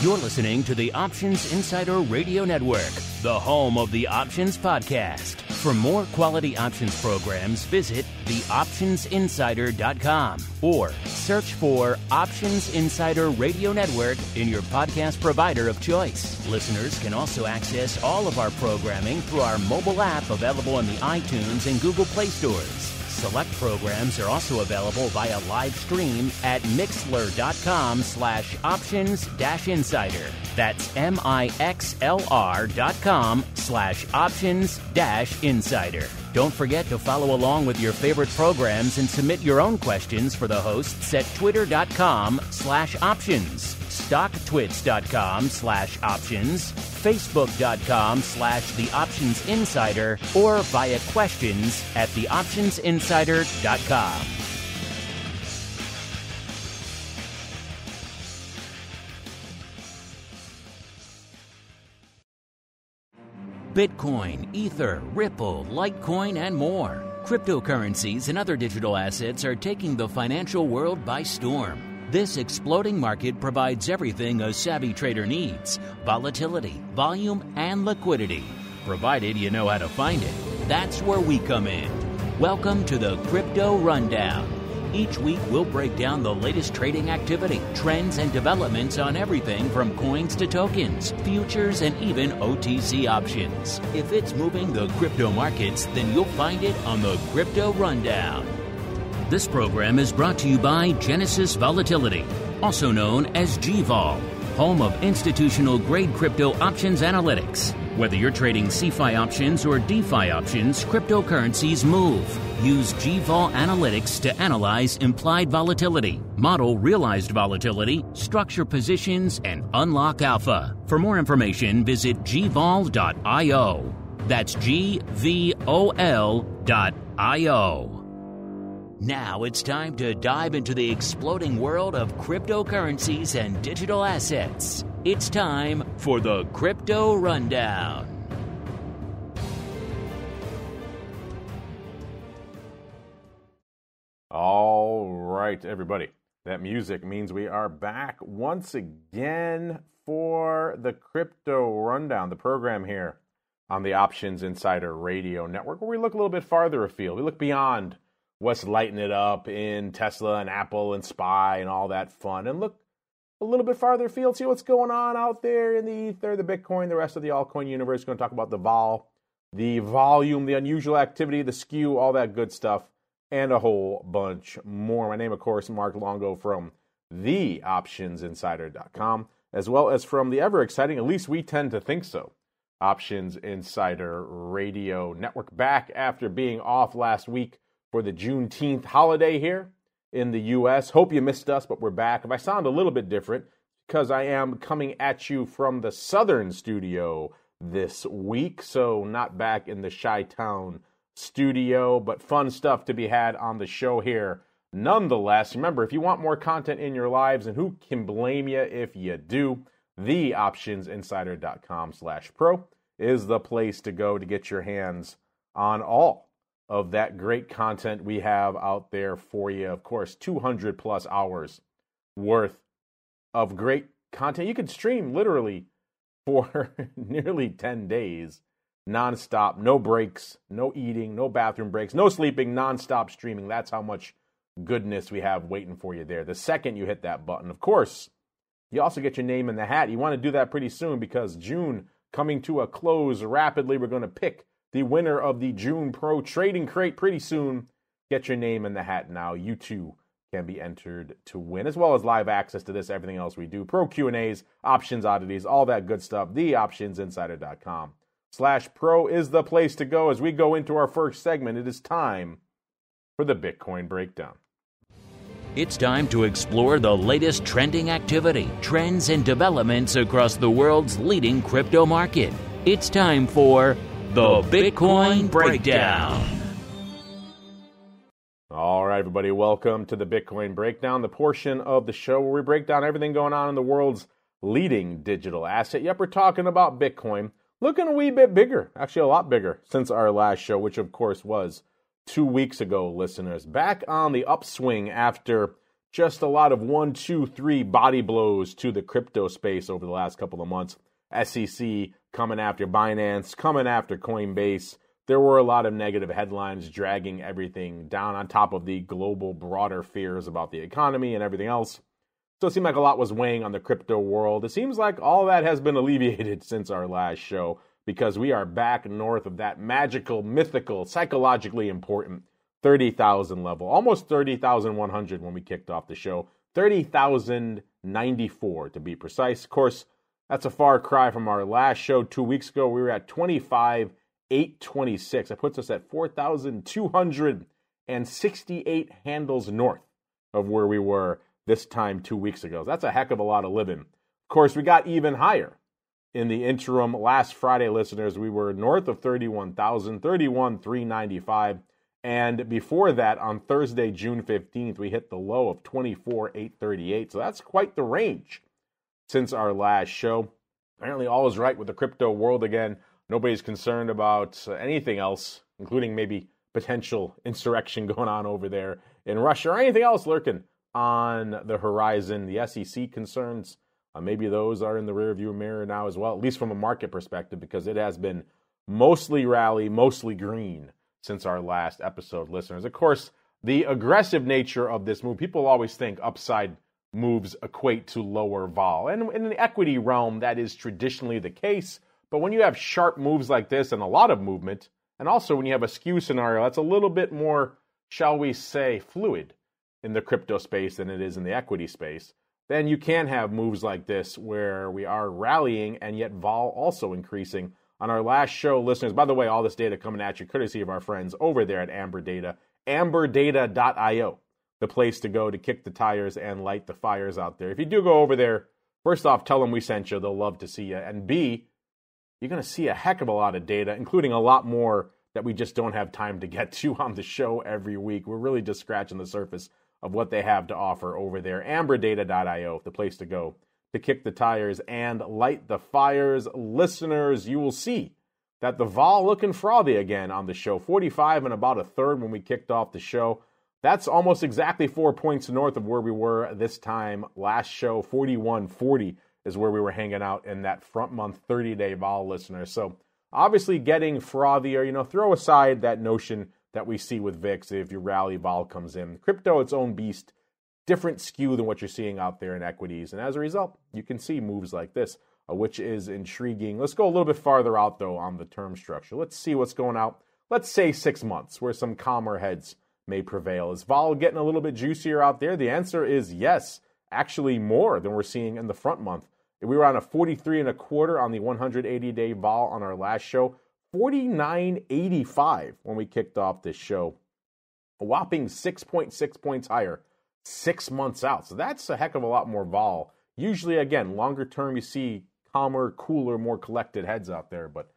You're listening to the Options Insider Radio Network, the home of the Options Podcast. For more quality options programs, visit theoptionsinsider.com or search for Options Insider Radio Network in your podcast provider of choice. Listeners can also access all of our programming through our mobile app available in the iTunes and Google Play stores. Select programs are also available via live stream at mixlr.com/options-insider. That's mixlr.com/options-insider. Don't forget to follow along with your favorite programs and submit your own questions for the hosts at twitter.com/options, stocktwits.com/options, facebook.com/theoptionsinsider, or via questions at theoptionsinsider.com. Bitcoin, Ether, Ripple, Litecoin, and more. Cryptocurrencies and other digital assets are taking the financial world by storm. This exploding market provides everything a savvy trader needs: volatility, volume, and liquidity. Provided you know how to find it. That's where we come in. Welcome to the Crypto Rundown. Each week, we'll break down the latest trading activity, trends, and developments on everything from coins to tokens, futures, and even OTC options. If it's moving the crypto markets, then you'll find it on the Crypto Rundown. This program is brought to you by Genesis Volatility, also known as GVol, home of institutional-grade crypto options analytics. Whether you're trading CeFi options or DeFi options, cryptocurrencies move. Use GVol Analytics to analyze implied volatility, model realized volatility, structure positions, and unlock alpha. For more information, visit gvol.io. That's GVOL.io. Now it's time to dive into the exploding world of cryptocurrencies and digital assets. It's time for the Crypto Rundown. All right, everybody. That music means we are back once again for the Crypto Rundown, the program here on the Options Insider Radio Network, where we look a little bit farther afield. We look beyond what's lighting it up in Tesla and Apple and SPY and all that fun, and look a little bit farther afield, see what's going on out there in the Ether, the Bitcoin, the rest of the altcoin universe. We're going to talk about the vol, the volume, the unusual activity, the skew, all that good stuff, and a whole bunch more. My name, of course, Mark Longo from theoptionsinsider.com, as well as from the ever-exciting, at least we tend to think so, Options Insider Radio Network, back after being off last week for the Juneteenth holiday here in the U.S. Hope you missed us, but we're back. If I sound a little bit different, because I am coming at you from the southern studio this week, so not back in the Chi-Town studio, but fun stuff to be had on the show here. Nonetheless, remember, if you want more content in your lives, and who can blame you if you do, theoptionsinsider.com/pro is the place to go to get your hands on all of that great content we have out there for you. Of course, 200 plus hours worth of great content. You can stream literally for nearly 10 days, nonstop, no breaks, no eating, no bathroom breaks, no sleeping, nonstop streaming. That's how much goodness we have waiting for you there. The second you hit that button, of course, you also get your name in the hat. You want to do that pretty soon because June coming to a close rapidly. We're going to pick the winner of the June Pro Trading Crate pretty soon. Get your name in the hat now. You too can be entered to win, as well as live access to this, everything else we do. Pro Q&As, options oddities, all that good stuff. TheOptionsInsider.com/pro is the place to go. As we go into our first segment, it is time for the Bitcoin Breakdown. It's time to explore the latest trending activity, trends, and developments across the world's leading crypto market. It's time for the Bitcoin Breakdown. All right, everybody, welcome to the Bitcoin Breakdown, the portion of the show where we break down everything going on in the world's leading digital asset. Yep, we're talking about Bitcoin, looking a wee bit bigger, actually a lot bigger since our last show, which of course was 2 weeks ago, listeners. Back on the upswing after just a lot of 1, 2, 3 body blows to the crypto space over the last couple of months. SEC coming after Binance, coming after Coinbase. There were a lot of negative headlines dragging everything down on top of the global broader fears about the economy and everything else. So it seemed like a lot was weighing on the crypto world. It seems like all that has been alleviated since our last show because we are back north of that magical, mythical, psychologically important 30,000 level. Almost 30,100 when we kicked off the show. 30,094 to be precise. Of course, that's a far cry from our last show 2 weeks ago. We were at 25,826. That puts us at 4,268 handles north of where we were this time 2 weeks ago. That's a heck of a lot of living. Of course, we got even higher in the interim. Last Friday, listeners, we were north of 31,000, 31,395. And before that, on Thursday, June 15th, we hit the low of 24,838. So that's quite the range since our last show. Apparently all is right with the crypto world again. Nobody's concerned about anything else, including maybe potential insurrection going on over there in Russia or anything else lurking on the horizon. The SEC concerns, maybe those are in the rearview mirror now as well, at least from a market perspective, because it has been mostly rally, mostly green since our last episode, listeners. Of course, the aggressive nature of this move, people always think upside moves equate to lower vol. And in the equity realm, that is traditionally the case. But when you have sharp moves like this and a lot of movement, and also when you have a skew scenario, that's a little bit more, shall we say, fluid in the crypto space than it is in the equity space, then you can have moves like this where we are rallying and yet vol also increasing. On our last show, listeners, by the way, all this data coming at you courtesy of our friends over there at Amber Data, amberdata.io, the place to go to kick the tires and light the fires out there. If you do go over there, first off, tell them we sent you. They'll love to see you. And B, you're going to see a heck of a lot of data, including a lot more that we just don't have time to get to on the show every week. We're really just scratching the surface of what they have to offer over there. amberdata.io, the place to go to kick the tires and light the fires. Listeners, you will see that the vol looking frothy again on the show. 45 and about a third when we kicked off the show. That's almost exactly 4 points north of where we were this time last show. 41.40 is where we were hanging out in that front month 30-day vol, listeners. So obviously getting frothier. Throw aside that notion that we see with VIX if your rally vol comes in. Crypto, its own beast, different skew than what you're seeing out there in equities. And as a result, you can see moves like this, which is intriguing. Let's go a little bit farther out, though, on the term structure. Let's see what's going out. Let's say 6 months, where some calmer heads may prevail. Is vol getting a little bit juicier out there? The answer is yes, actually more than we're seeing in the front month. We were on a 43 and a quarter on the 180-day vol on our last show. 49.85 when we kicked off this show. A whopping 6.6 points higher 6 months out. So that's a heck of a lot more vol. Usually, again, longer term, you see calmer, cooler, more collected heads out there. But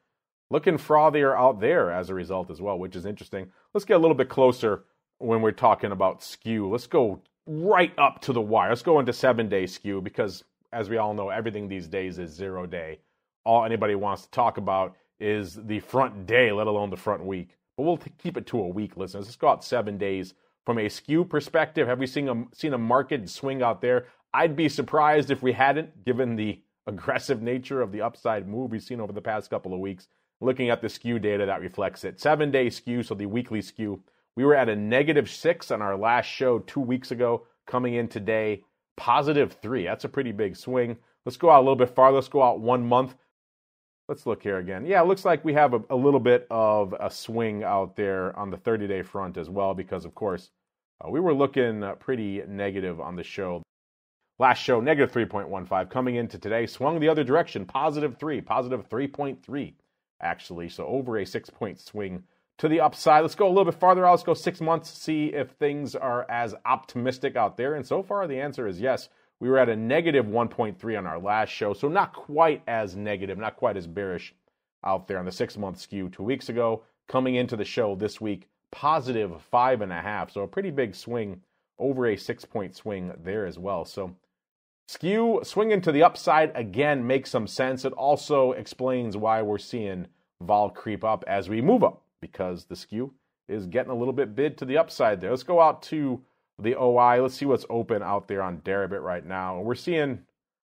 looking frothier out there as a result as well, which is interesting. Let's get a little bit closer when we're talking about skew. Let's go right up to the wire. Let's go into 7-day skew because, as we all know, everything these days is 0 day. All anybody wants to talk about is the front day, let alone the front week. But we'll keep it to a week, listeners. Let's go out 7 days. From a skew perspective, have we seen a market swing out there? I'd be surprised if we hadn't, given the aggressive nature of the upside move we've seen over the past couple of weeks. Looking at the skew data, that reflects it. 7-day skew, so the weekly skew. We were at a -6 on our last show 2 weeks ago. Coming in today, +3. That's a pretty big swing. Let's go out a little bit farther. Let's go out 1 month. Let's look here again. Yeah, it looks like we have a little bit of a swing out there on the 30-day front as well because, of course, we were looking pretty negative on the show. Last show, -3.15. Coming into today, swung the other direction, +3, +3.3, actually. So over a 6-point swing to the upside. Let's go a little bit farther out. Let's go 6 months, see if things are as optimistic out there. And so far, the answer is yes. We were at a -1.3 on our last show, so not quite as negative, not quite as bearish out there on the 6-month skew 2 weeks ago. Coming into the show this week, +5.5, so a pretty big swing, over a 6-point swing there as well. So skew swinging to the upside again makes some sense. It also explains why we're seeing vol creep up as we move up, because the skew is getting a little bit bid to the upside there. Let's go out to the OI. Let's see what's open out there on Deribit right now. We're seeing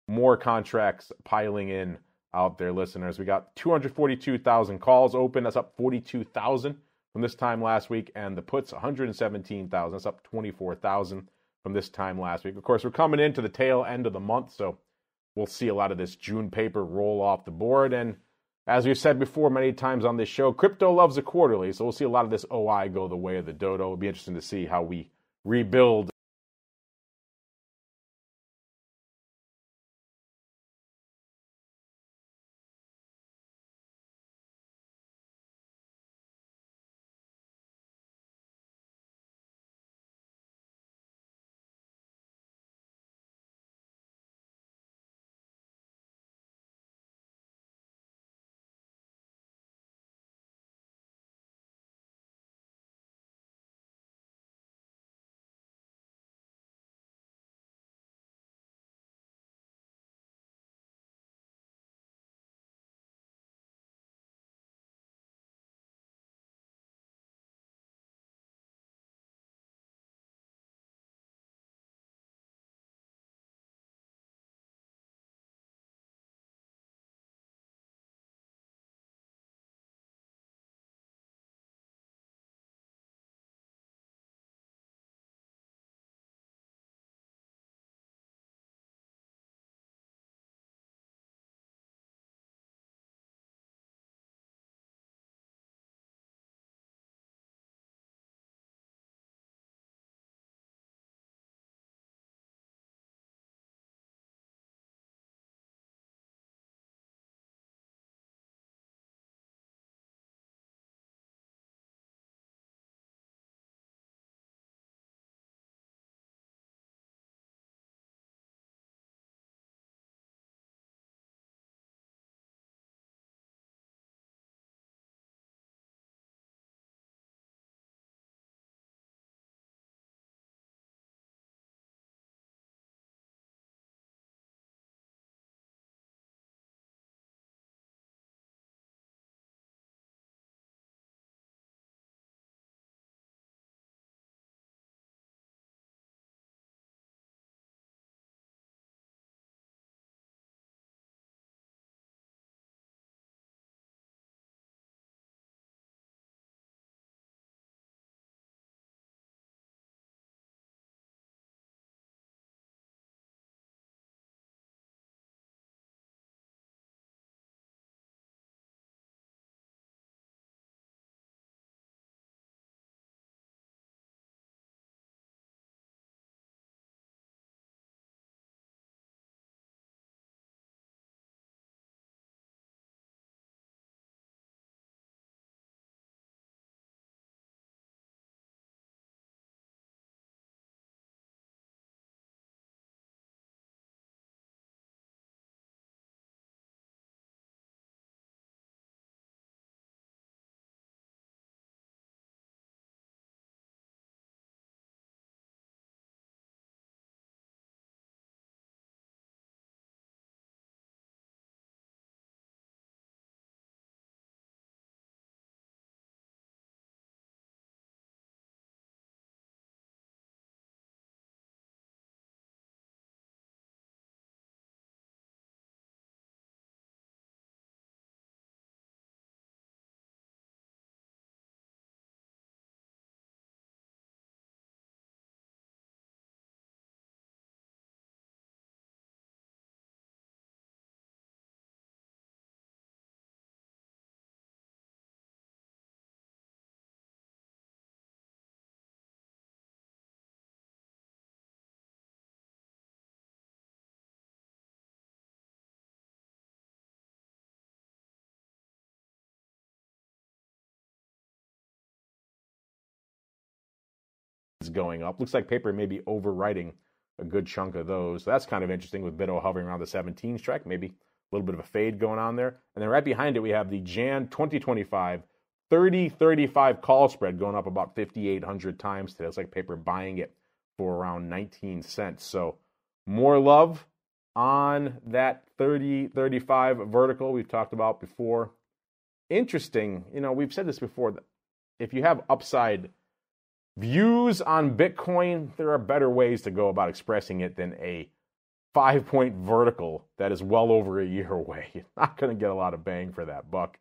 more contracts piling in out there, listeners. We got 242,000 calls open. That's up 42,000 from this time last week. And the puts, 117,000. That's up 24,000 from this time last week. Of course, we're coming into the tail end of the month, so we'll see a lot of this June paper roll off the board. And as we've said before many times on this show, crypto loves a quarterly, so we'll see a lot of this OI go the way of the dodo. It'll be interesting to see how we rebuild going up. Looks like paper may be overwriting a good chunk of those. So that's kind of interesting with BITO hovering around the 17 strike. Maybe a little bit of a fade going on there. And then right behind it, we have the Jan 2025 30-35 call spread going up about 5,800 times today. It's like paper buying it for around 19 cents. So more love on that 30-35 vertical we've talked about before. Interesting, we've said this before, that if you have upside views on Bitcoin, there are better ways to go about expressing it than a 5-point vertical that is well over a year away. You're not going to get a lot of bang for that buck.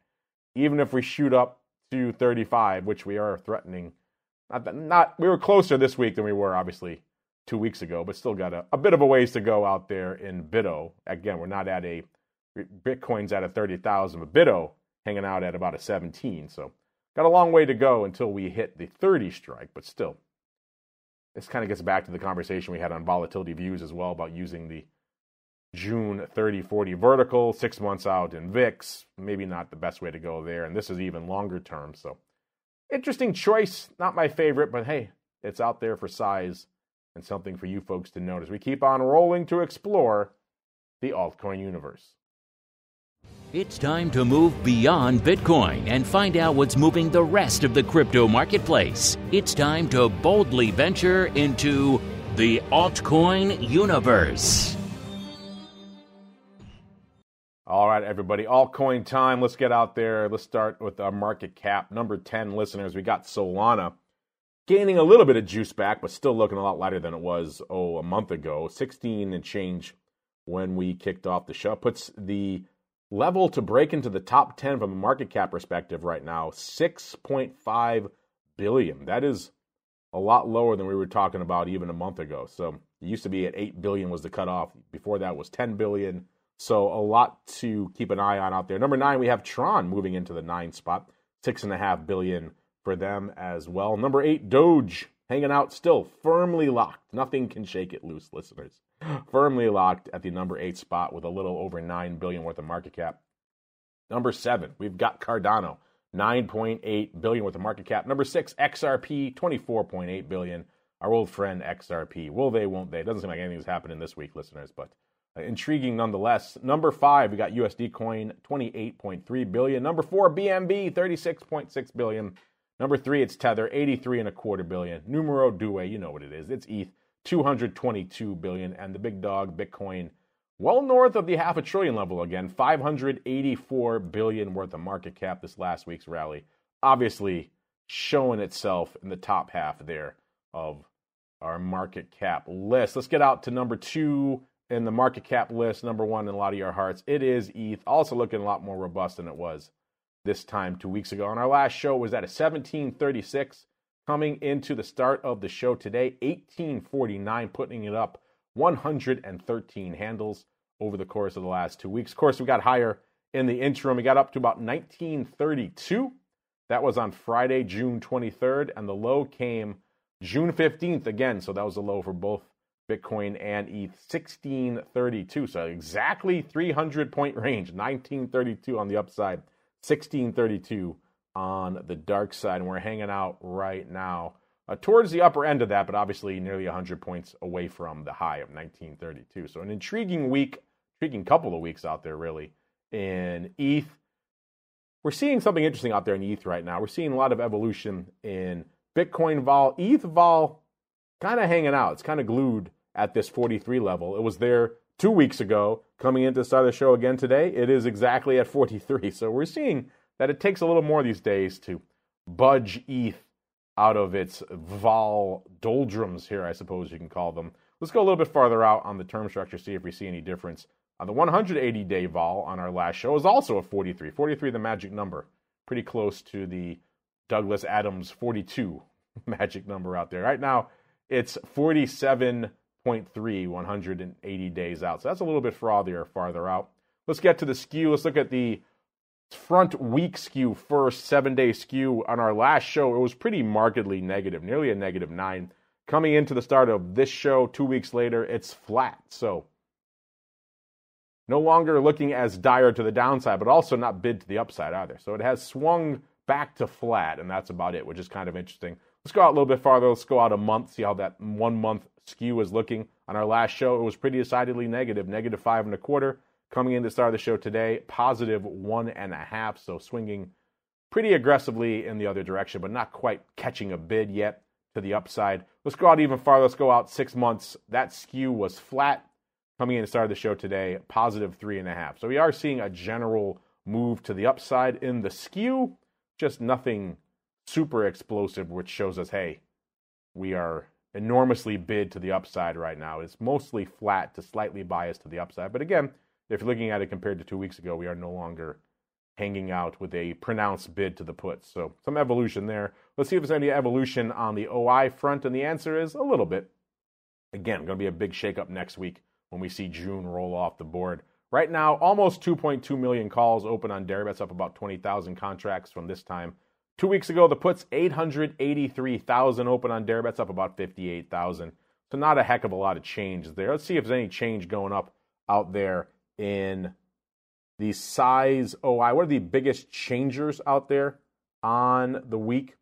Even if we shoot up to 35, which we are threatening, we were closer this week than we were, obviously, 2 weeks ago, but still got a bit of a ways to go out there in BITO. Again, we're not at Bitcoin's at a 30,000, but BITO hanging out at about a 17. So got a long way to go until we hit the 30 strike, but still. This kind of gets back to the conversation we had on volatility views as well about using the June 30-40 vertical, 6 months out in VIX. Maybe not the best way to go there, and this is even longer term. So interesting choice. Not my favorite, but hey, it's out there for size and something for you folks to notice. We keep on rolling to explore the altcoin universe. It's time to move beyond Bitcoin and find out what's moving the rest of the crypto marketplace. It's time to boldly venture into the altcoin universe. All right, everybody, altcoin time. Let's get out there. Let's start with our market cap. Number 10 listeners, we got Solana. Gaining a little bit of juice back, but still looking a lot lighter than it was, a month ago. 16 and change when we kicked off the show. Puts the level to break into the top 10 from a market cap perspective right now, $6.5 billion. That is a lot lower than we were talking about even a month ago. So it used to be at $8 billion was the cutoff. Before that was $10 billion. So a lot to keep an eye on out there. Number 9, we have Tron moving into the 9 spot, $6.5 billion for them as well. Number 8, Doge, hanging out still, firmly locked. Nothing can shake it loose, listeners. Firmly locked at the number 8 spot with a little over $9 billion worth of market cap. Number 7, we've got Cardano, $9.8 billion worth of market cap. Number 6, XRP, $24.8 billion. Our old friend XRP. Will they, won't they? It doesn't seem like anything's happening this week, listeners, but intriguing nonetheless. Number 5, we got USD Coin, $28.3 billion. Number 4, BNB, $36.6 billion. Number 3, it's Tether, $83.25 billion. Numero due, you know what it is. It's ETH, $222 billion. And the big dog, Bitcoin, well north of the $500 billion level again, $584 billion worth of market cap this last week's rally. Obviously showing itself in the top half there of our market cap list. Let's get out to number 2 in the market cap list. Number 1 in a lot of your hearts. It is ETH, also looking a lot more robust than it was this time 2 weeks ago. On our last show was at a 1736. Coming into the start of the show today, 1849, putting it up 113 handles over the course of the last 2 weeks. Of course, we got higher in the interim. We got up to about 1932. That was on Friday, June 23rd, and the low came June 15th again. So that was a low for both Bitcoin and ETH, 1632. So exactly 300-point range, 1932 on the upside, 1632 on the dark side, and we're hanging out right now towards the upper end of that, but obviously nearly 100 points away from the high of 1932. So an intriguing couple of weeks out there, really, in ETH. We're seeing something interesting out there in ETH right now. We're seeing a lot of evolution in Bitcoin vol. ETH vol kind of hanging out. It's kind of glued at this 43 level. It was there 2 weeks ago. Coming into the start of the show again today, it is exactly at 43. So we're seeing that it takes a little more these days to budge ETH out of its vol doldrums here, I suppose you can call them. Let's go a little bit farther out on the term structure, see if we see any difference. On the 180-day vol on our last show is also a 43. 43, the magic number. Pretty close to the Douglas Adams 42 magic number out there. Right now, it's 47.3, 180 days out. So that's a little bit farther out. Let's get to the skew. Let's look at the front week skew first, 7-day skew. On our last show, it was pretty markedly negative, nearly a -9. Coming into the start of this show 2 weeks later, it's flat. So no longer looking as dire to the downside, but also not bid to the upside either. So it has swung back to flat, and that's about it, which is kind of interesting. Let's go out a little bit farther. Let's go out a month, see how that 1 month skew is looking. On our last show, it was pretty decidedly negative, -5.25. Coming in to start the show today, +1.5, so swinging pretty aggressively in the other direction, but not quite catching a bid yet to the upside. Let's go out even farther. Let's go out 6 months. That skew was flat. Coming in to start the show today, +3.5. So we are seeing a general move to the upside in the skew, just nothing super explosive, which shows us, hey, we are enormously bid to the upside right now. It's mostly flat to slightly biased to the upside. But again, if you're looking at it compared to 2 weeks ago, we are no longer hanging out with a pronounced bid to the puts. So some evolution there. Let's see if there's any evolution on the OI front, and the answer is a little bit. Again, going to be a big shakeup next week when we see June roll off the board. Right now, almost 2.2 million calls open on Deribets, up about 20,000 contracts from this time 2 weeks ago. The puts, 883,000 open on Deribets, up about 58,000. So not a heck of a lot of change there. Let's see if there's any change going up out there in the size OI. What are the biggest changers out there on the week?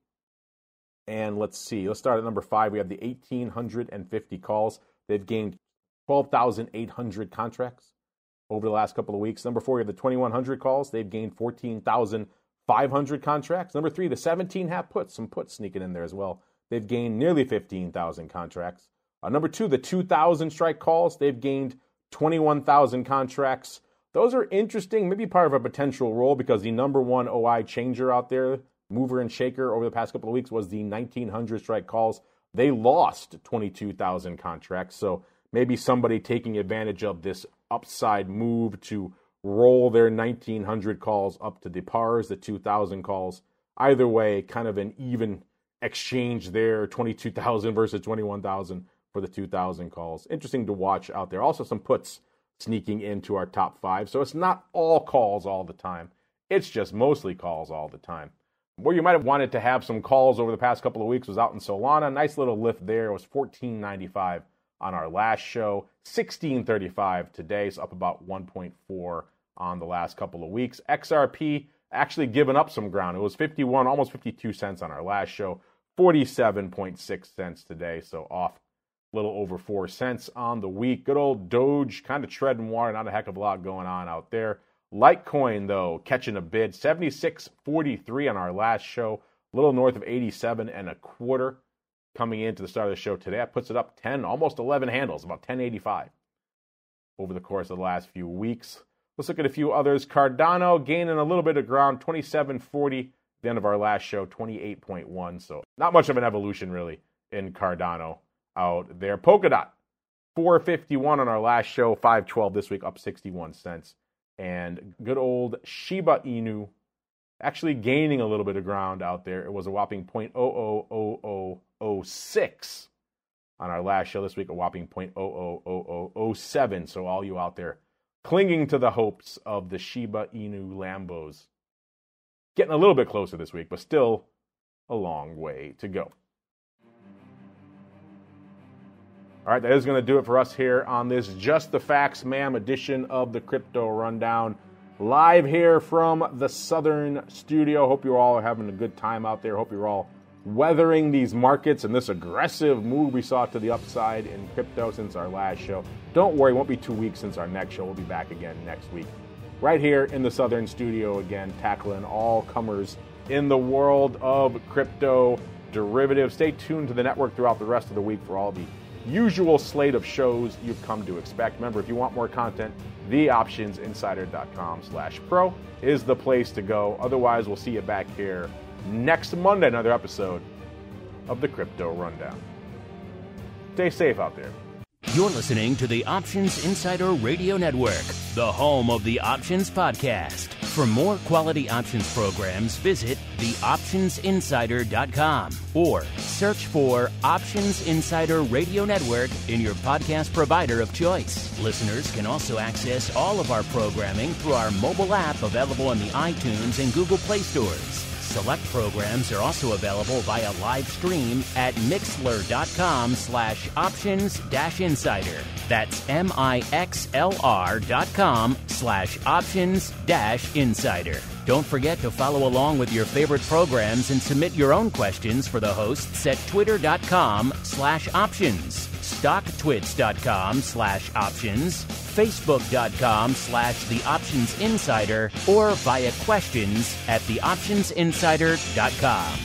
And let's see. Let's start at number 5. We have the 1,850 calls. They've gained 12,800 contracts over the last couple of weeks. Number 4, we have the 2,100 calls. They've gained 14,500 contracts. Number 3, the 17 half puts. Some puts sneaking in there as well. They've gained nearly 15,000 contracts. Number 2, the 2,000 strike calls. They've gained 21,000 contracts. Those are interesting, maybe part of a potential role, because the number 1 OI changer out there, mover and shaker over the past couple of weeks, was the 1,900 strike calls. They lost 22,000 contracts. So maybe somebody taking advantage of this upside move to roll their 1,900 calls up to the pars, the 2,000 calls. Either way, kind of an even exchange there, 22,000 versus 21,000 for the 2,000 calls. Interesting to watch out there. Also some puts sneaking into our top 5. So it's not all calls all the time. It's just mostly calls all the time. Where you might have wanted to have some calls over the past couple of weeks was out in Solana. Nice little lift there. It was $14.95 on our last show. $16.35 today, so up about 1.4 on the last couple of weeks. XRP actually giving up some ground. It was 51, almost 52 cents on our last show. 47.6 cents today, so off a little over 4 cents on the week. Good old Doge kind of treading water. Not a heck of a lot going on out there. Litecoin, though, catching a bid. 76.43 on our last show. A little north of 87.25 coming into the start of the show today. That puts it up 10, almost 11 handles, about 10.85 over the course of the last few weeks. Let's look at a few others. Cardano gaining a little bit of ground. 27.40 the end of our last show. 28.1. So not much of an evolution, really, in Cardano out there. Polkadot, 4.51 on our last show. 5.12 this week, up 61 cents. And good old Shiba Inu actually gaining a little bit of ground out there. It was a whopping 0.000006 on our last show this week, a whopping 0.000007. So all you out there clinging to the hopes of the Shiba Inu Lambos, getting a little bit closer this week, but still a long way to go. All right, that is going to do it for us here on this Just the Facts, Ma'am edition of the Crypto Rundown. Live here from the Southern Studio. Hope you all are having a good time out there. Hope you're all weathering these markets and this aggressive move we saw to the upside in crypto since our last show. Don't worry, it won't be 2 weeks since our next show. We'll be back again next week. Right here in the Southern Studio again, tackling all comers in the world of crypto derivatives. Stay tuned to the network throughout the rest of the week for all the usual slate of shows you've come to expect. Remember, if you want more content, theoptionsinsider.com/pro is the place to go. Otherwise, we'll see you back here next Monday, another episode of the Crypto Rundown. Stay safe out there. You're listening to the Options Insider Radio Network, the home of the Options Podcast. For more quality options programs, visit theoptionsinsider.com or search for Options Insider Radio Network in your podcast provider of choice. Listeners can also access all of our programming through our mobile app available in the iTunes and Google Play stores. Select programs are also available via live stream at mixlr.com/options-insider. That's mixlr.com/options-insider. Don't forget to follow along with your favorite programs and submit your own questions for the hosts at twitter.com/options, stocktwits.com/options, facebook.com/theoptionsinsider, or via questions at theoptionsinsider.com.